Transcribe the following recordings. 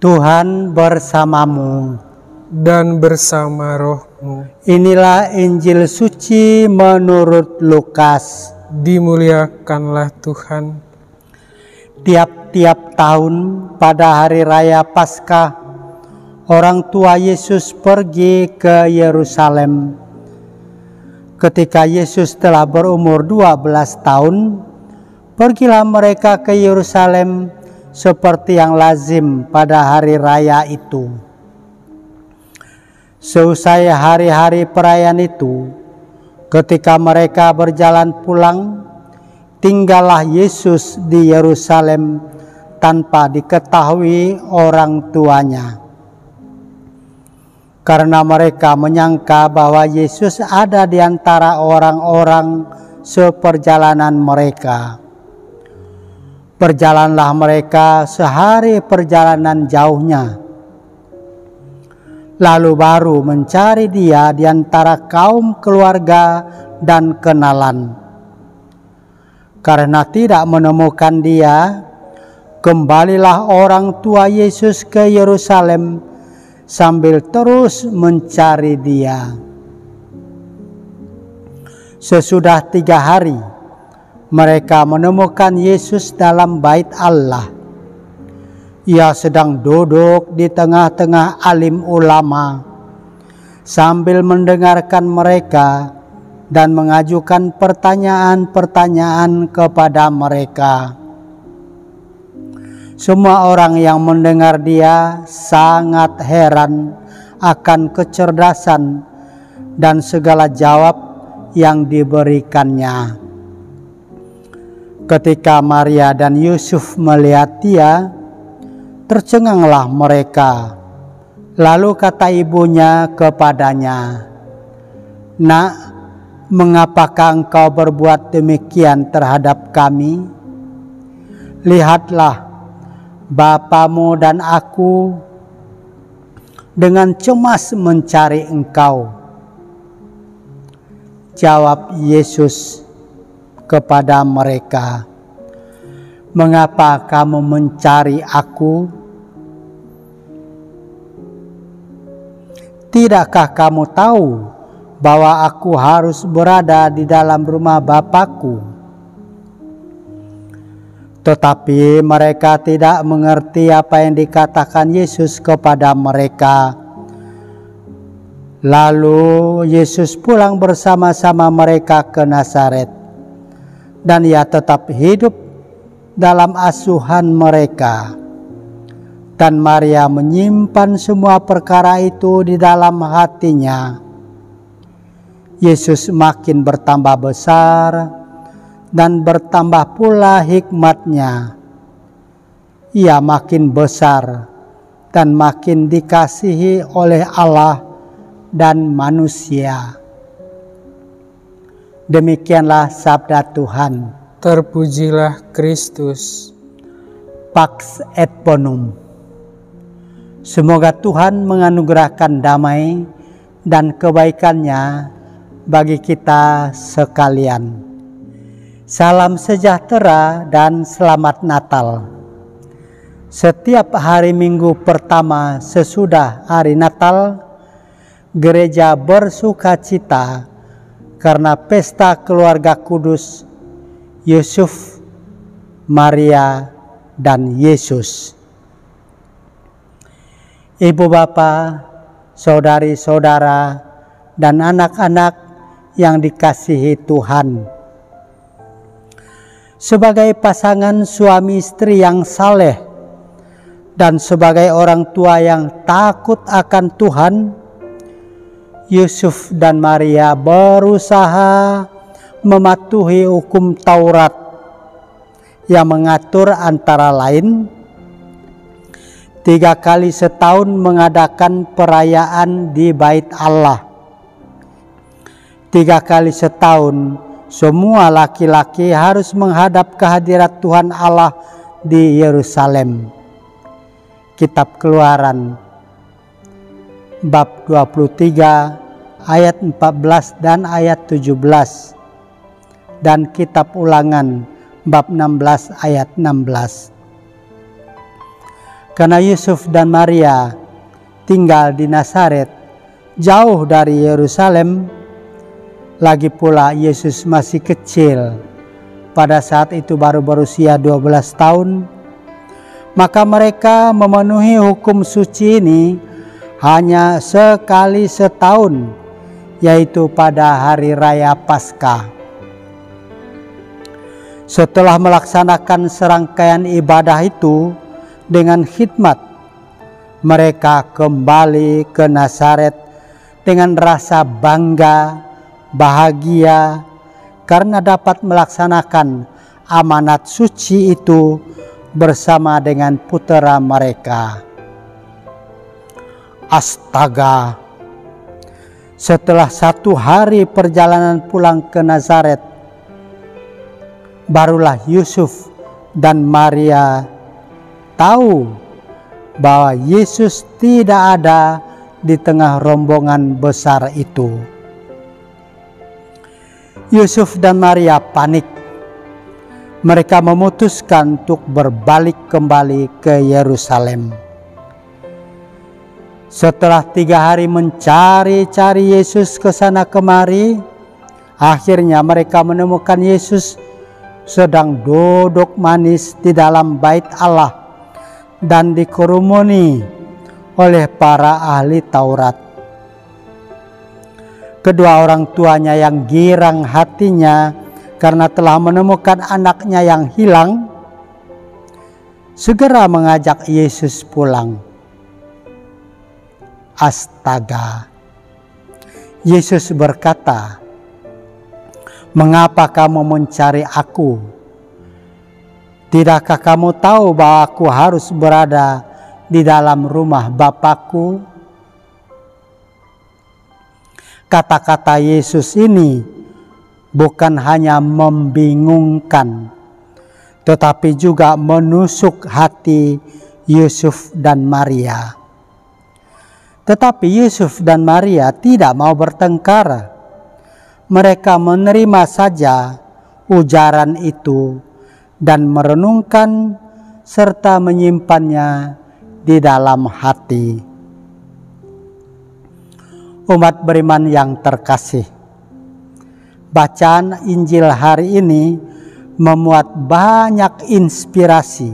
Tuhan bersamamu dan bersama rohmu. Inilah Injil suci menurut Lukas. Dimuliakanlah Tuhan. Tiap-tiap tahun pada hari raya Paskah, orang tua Yesus pergi ke Yerusalem. Ketika Yesus telah berumur 12 tahun, pergilah mereka ke Yerusalem seperti yang lazim pada hari raya itu. Seusai hari-hari perayaan itu, ketika mereka berjalan pulang, tinggallah Yesus di Yerusalem tanpa diketahui orang tuanya. Karena mereka menyangka bahwa Yesus ada di antara orang-orang seperjalanan mereka. Berjalanlah mereka sehari perjalanan jauhnya, lalu baru mencari dia di antara kaum keluarga dan kenalan. Karena tidak menemukan dia, kembalilah orang tua Yesus ke Yerusalem sambil terus mencari dia. Sesudah 3 hari, mereka menemukan Yesus dalam bait Allah. Ia sedang duduk di tengah-tengah alim ulama sambil mendengarkan mereka dan mengajukan pertanyaan-pertanyaan kepada mereka. Semua orang yang mendengar dia sangat heran akan kecerdasan dan segala jawab yang diberikannya. Ketika Maria dan Yusuf melihat dia, tercenganglah mereka. Lalu kata ibunya kepadanya, "Nak, mengapakah engkau berbuat demikian terhadap kami? Lihatlah, bapamu dan aku dengan cemas mencari engkau." Jawab Yesus kepada mereka, "Mengapa kamu mencari aku? Tidakkah kamu tahu bahwa aku harus berada di dalam rumah Bapakku?" Tetapi mereka tidak mengerti apa yang dikatakan Yesus kepada mereka. Lalu Yesus pulang bersama-sama mereka ke Nazaret, dan ia tetap hidup dalam asuhan mereka. Dan Maria menyimpan semua perkara itu di dalam hatinya. Yesus makin bertambah besar dan bertambah pula hikmatnya. Ia makin besar dan makin dikasihi oleh Allah dan manusia. Demikianlah sabda Tuhan. Terpujilah Kristus. Pax et bonum. Semoga Tuhan menganugerahkan damai dan kebaikannya bagi kita sekalian. Salam sejahtera dan selamat Natal. Setiap hari Minggu pertama sesudah hari Natal, gereja bersukacita karena pesta keluarga kudus Yusuf, Maria, dan Yesus. Ibu bapa, saudari-saudara, dan anak-anak yang dikasihi Tuhan. Sebagai pasangan suami istri yang saleh dan sebagai orang tua yang takut akan Tuhan, Yusuf dan Maria berusaha mematuhi hukum Taurat yang mengatur antara lain 3 kali setahun mengadakan perayaan di bait Allah. 3 kali setahun semua laki-laki harus menghadap kehadirat Tuhan Allah di Yerusalem. Kitab Keluaran bab 23 ayat 14 dan ayat 17, dan Kitab Ulangan bab 16 ayat 16. karena Yusuf dan Maria tinggal di Nazaret, jauh dari Yerusalem. Lagi pula Yesus masih kecil, pada saat itu baru berusia 12 tahun. Maka mereka memenuhi hukum suci ini hanya sekali setahun, yaitu pada hari raya Paskah. Setelah melaksanakan serangkaian ibadah itu dengan khidmat, mereka kembali ke Nazaret dengan rasa bangga, bahagia, karena dapat melaksanakan amanat suci itu bersama dengan putera mereka. Astaga! Setelah 1 hari perjalanan pulang ke Nazaret, barulah Yusuf dan Maria tahu bahwa Yesus tidak ada di tengah rombongan besar itu. Yusuf dan Maria panik. Mereka memutuskan untuk berbalik kembali ke Yerusalem. Setelah 3 hari mencari-cari Yesus ke sana kemari, akhirnya mereka menemukan Yesus sedang duduk manis di dalam bait Allah dan dikerumuni oleh para ahli Taurat. Kedua orang tuanya yang girang hatinya karena telah menemukan anaknya yang hilang, segera mengajak Yesus pulang. Astaga! Yesus berkata, "Mengapa kamu mencari aku? Tidakkah kamu tahu bahwa aku harus berada di dalam rumah Bapakku?" Kata-kata Yesus ini bukan hanya membingungkan, tetapi juga menusuk hati Yusuf dan Maria. Tetapi Yusuf dan Maria tidak mau bertengkar. Mereka menerima saja ujaran itu dan merenungkan serta menyimpannya di dalam hati. Umat beriman yang terkasih, bacaan Injil hari ini memuat banyak inspirasi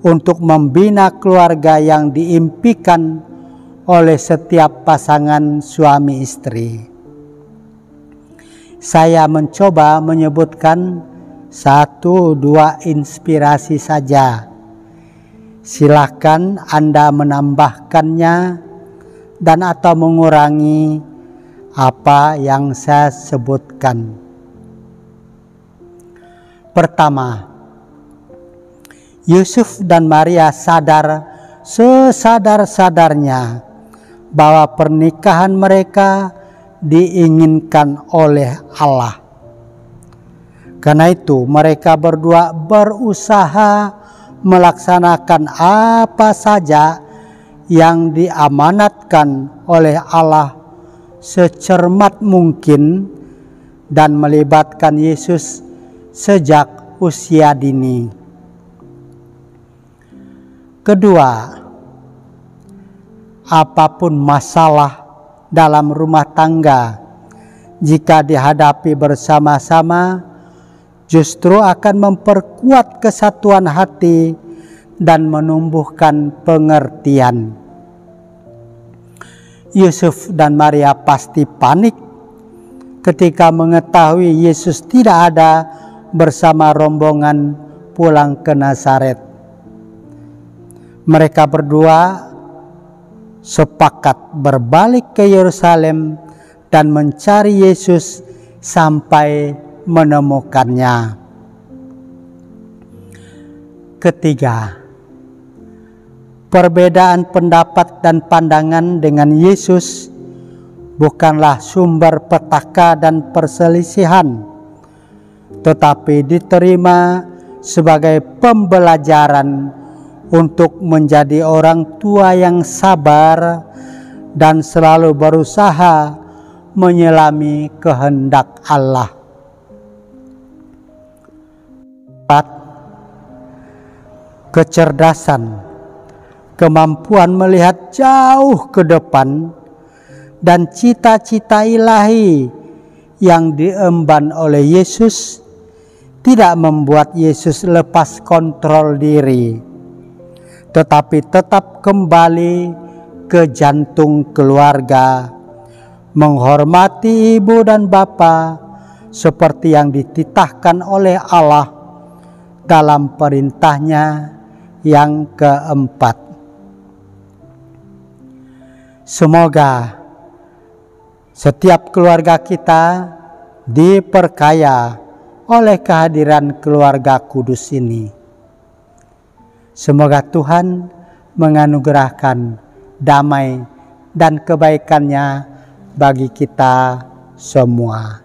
untuk membina keluarga yang diimpikan oleh setiap pasangan suami istri. Saya mencoba menyebutkan 1-2 inspirasi saja. Silakan Anda menambahkannya dan atau mengurangi apa yang saya sebutkan. Pertama, Yusuf dan Maria sadar sesadar-sadarnya bahwa pernikahan mereka diinginkan oleh Allah. Karena itu mereka berdua berusaha melaksanakan apa saja yang diamanatkan oleh Allah secermat mungkin dan melibatkan Yesus sejak usia dini. Kedua, apapun masalah dalam rumah tangga, jika dihadapi bersama-sama, justru akan memperkuat kesatuan hati dan menumbuhkan pengertian. Yusuf dan Maria pasti panik ketika mengetahui Yesus tidak ada bersama rombongan pulang ke Nazaret. Mereka berdua sepakat berbalik ke Yerusalem dan mencari Yesus sampai menemukannya. Ketiga, perbedaan pendapat dan pandangan dengan Yesus bukanlah sumber petaka dan perselisihan, tetapi diterima sebagai pembelajaran untuk menjadi orang tua yang sabar dan selalu berusaha menyelami kehendak Allah. 4. Kecerdasan kemampuan melihat jauh ke depan, dan cita-cita ilahi yang diemban oleh Yesus tidak membuat Yesus lepas kontrol diri, tetapi tetap kembali ke jantung keluarga, menghormati ibu dan bapa seperti yang dititahkan oleh Allah dalam perintahnya yang keempat. Semoga setiap keluarga kita diperkaya oleh kehadiran keluarga kudus ini. Semoga Tuhan menganugerahkan damai dan kebaikannya bagi kita semua.